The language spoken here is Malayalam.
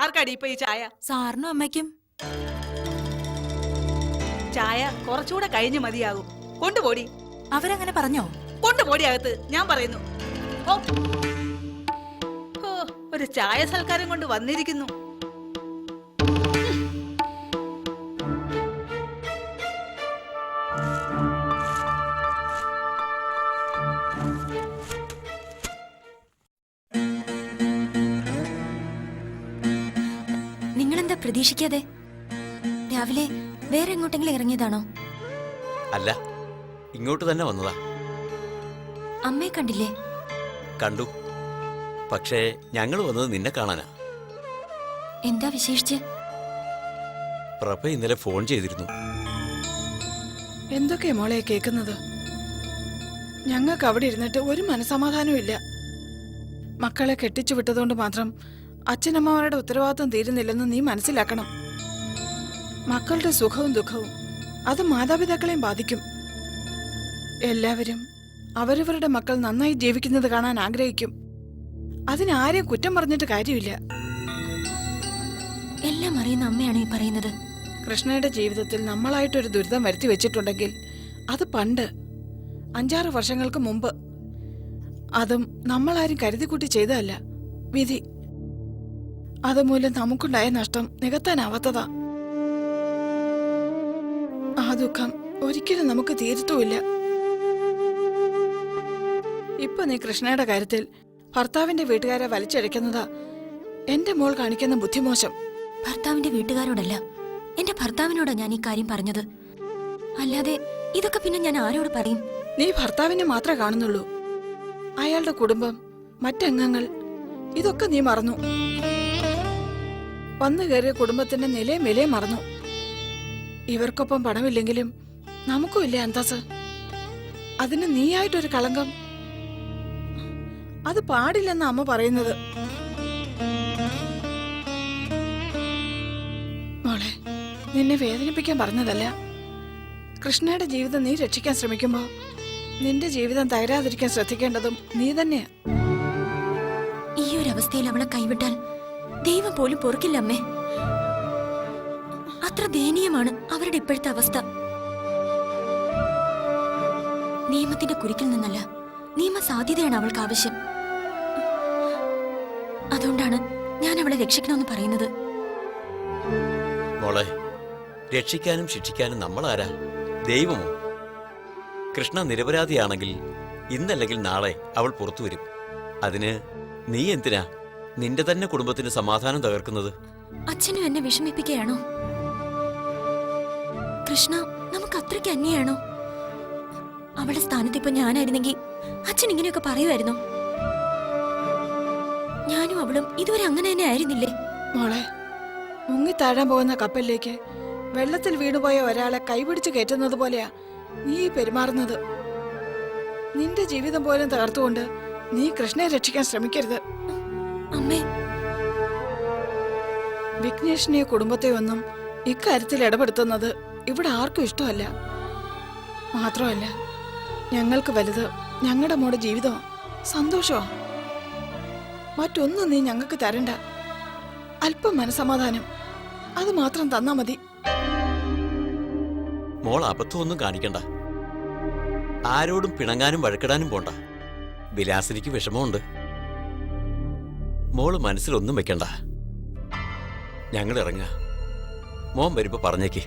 ആർക്കാടി ഇപ്പൊ ഈ ചായ? സാറിനും അമ്മയ്ക്കും. ചായ കുറച്ചുകൂടെ കഴിഞ്ഞ് മതിയാകും. കൊണ്ടുപോടി. അവരങ്ങനെ പറഞ്ഞോ? കൊണ്ടുപോടി അകത്ത്, ഞാൻ പറയുന്നു. ഓ, ഒരു ചായ സൽക്കാരം കൊണ്ട് വന്നിരിക്കുന്നു. നിങ്ങളെന്താ പ്രതീക്ഷിക്കാതെ? രാവിലെ വേറെ എങ്ങോട്ടെങ്കിലും ഇറങ്ങിയതാണോ? അല്ല, ഇങ്ങോട്ട് തന്നെ വന്നതാ. അമ്മയെ കണ്ടില്ലേ? കണ്ടു. പക്ഷേ ഞങ്ങൾ വന്നത് നിന്നെ കാണാനാ. എന്താ വിശേഷിച്ച്? പ്രഭ ഇന്നലെ ഫോൺ ചെയ്തിരുന്നു. എന്തൊക്കെയാ മോളെ കേൾക്കുന്നത്? ഞങ്ങൾക്ക് അവിടെ ഇരുന്നിട്ട് ഒരു മനസമാധാനവും ഇല്ല. മക്കളെ കെട്ടിച്ചു വിട്ടതുകൊണ്ട് മാത്രം അച്ഛനമ്മമാരുടെ ഉത്തരവാദിത്വം തീരുന്നില്ലെന്ന് നീ മനസ്സിലാക്കണം. മക്കളുടെ സുഖവും ദുഃഖവും അത് മാതാപിതാക്കളെയും ബാധിക്കും. എല്ലാവരും അവരവരുടെ മക്കൾ നന്നായി ജീവിക്കുന്നത് കാണാൻ ആഗ്രഹിക്കും. അതിനാരെയും കുറ്റം പറഞ്ഞിട്ട് കാര്യമില്ല. എല്ലാം അറിയുന്ന അമ്മയാണ് ഈ പറയുന്നത്. കൃഷ്ണയുടെ ജീവിതത്തിൽ നമ്മളായിട്ടൊരു ദുരിതം വരുത്തി വെച്ചിട്ടുണ്ടെങ്കിൽ അത് പണ്ട് 5-6 വർഷങ്ങൾക്ക് മുമ്പ്. അതും നമ്മളാരും കരുതിക്കൂട്ടി ചെയ്തതല്ല, വിധി. അതുമൂലം നമുക്കുണ്ടായ നഷ്ടം നികത്താനാവാത്തതാ. ആ ദുഃഖം ഒരിക്കലും നമുക്ക് തീരത്തുമില്ല. ഇപ്പൊ നീ കൃഷ്ണയുടെ കാര്യത്തിൽ ഭർത്താവിന്റെ വീട്ടുകാരെ വലിച്ചഴക്കുന്നതാ എന്റെ മോൾ കാണിക്കുന്ന ബുദ്ധിമോശം. ഭർത്താവിന്റെ വീട്ടുകാരോടല്ല, എന്റെ ഭർത്താവിനോടാ ഞാൻ ഈ കാര്യം പറഞ്ഞത്. അല്ലാതെ ഇതൊക്കെ പിന്നെ ഞാൻ ആരോട് പറയും? നീ ഭർത്താവിനെ മാത്രമേ കാണുന്നുള്ളൂ. അയാളുടെ കുടുംബം, മറ്റംഗങ്ങൾ, ഇതൊക്കെ നീ മറന്നു. വന്നു കയറിയ കുടുംബത്തിന്റെ നിലയും വിലയും മറന്നു. ഇവർക്കൊപ്പം പണമില്ലെങ്കിലും നമുക്കും ഇല്ലേ അന്തസ്? അതിന് നീയായിട്ടൊരു കളങ്കം. അത് പാടില്ലെന്ന അമ്മ പറയുന്നത്. മോളെ, നിന്നെ വേദനിപ്പിക്കാൻ പറഞ്ഞതല്ല. കൃഷ്ണയുടെ ജീവിതം നീ രക്ഷിക്കാൻ ശ്രമിക്കുമ്പോ നിന്റെ ജീവിതം തകരാതിരിക്കാൻ ശ്രദ്ധിക്കേണ്ടതും നീ തന്നെയാ. ഈ ഒരു അവസ്ഥയിൽ അവളെ കൈവിട്ടാൽ ദൈവം പോലും പൊറുക്കില്ല അമ്മേ. അത്ര ദയനീയമാണ് അവരുടെ ഇപ്പോഴത്തെ അവസ്ഥ. നിയമത്തിന്റെ കുരുക്കിൽ നിന്നല്ല, നിയമ സാധ്യതയാണ് അവൾക്ക് ആവശ്യം. അതുകൊണ്ടാണ് ഞാൻ അവളെ രക്ഷിക്കണമെന്ന് പറയുന്നത്. മോളെ, രക്ഷിക്കാനും ശിക്ഷിക്കാനും നമ്മളാരാ? ദൈവമോ? കൃഷ്ണ നിരപരാധിയാണെങ്കിൽ ഇന്നല്ലെങ്കിൽ നാളെ അവൾ പുറത്തു വരും. അതിന് നീ എന്തിനാ നിന്റെ തന്നെ കുടുംബത്തിന് സമാധാനം തകർക്കുന്നത്? അച്ഛനും എന്നെ വിഷമിപ്പിക്കുകയാണോ? കൃഷ്ണ നമുക്ക് അത്രയ്ക്ക് അന്യാണോ? അവളുടെ സ്ഥാനത്ത് ഇപ്പൊ ഞാനായിരുന്നെങ്കിൽ അച്ഛൻ ഇങ്ങനെയൊക്കെ പറയുമായിരുന്നോ? ഞാനും അവളും ഇതുവരെ അങ്ങനെ തന്നെ ആയിരുന്നില്ലേ? മോളെ, മുങ്ങിത്താഴാൻ പോകുന്ന കപ്പലിലേക്ക് വെള്ളത്തിൽ വീണുപോയ ഒരാളെ കൈപിടിച്ച് കയറ്റുന്നത് പോലെയാ നീ പെരുമാറുന്നത്. നിന്റെ ജീവിതം പോലും തകർത്തുകൊണ്ട് നീ കൃഷ്ണയെ രക്ഷിക്കാൻ ശ്രമിക്കരുത്. അമ്മേ, വിഘ്നേഷിനെയോ കുടുംബത്തെയോ ഒന്നും ഇക്കാര്യത്തിൽ ഇടപെടുത്തുന്നത് ഇവിടെ ആർക്കും ഇഷ്ടമല്ല. മാത്രമല്ല, ഞങ്ങൾക്ക് വലുത് ഞങ്ങളുടെ മോടെ ജീവിതമോ സന്തോഷമോ. മറ്റൊന്നും നീ ഞങ്ങൾക്ക് തരണ്ട. അല്പം മനസമാധാനം അത് മാത്രം തന്നാ മതി. മോൾ അബദ്ധമൊന്നും കാണിക്കണ്ട. ആരോടും പിണങ്ങാനും വഴക്കിടാനും പോണ്ട. വിലാസിനിക്ക് വിഷമമുണ്ട്. മോള് മനസ്സിലൊന്നും വെക്കണ്ട. ഞങ്ങൾ ഇറങ്ങാ. മോൻ വരുമ്പോ പറഞ്ഞേക്ക്.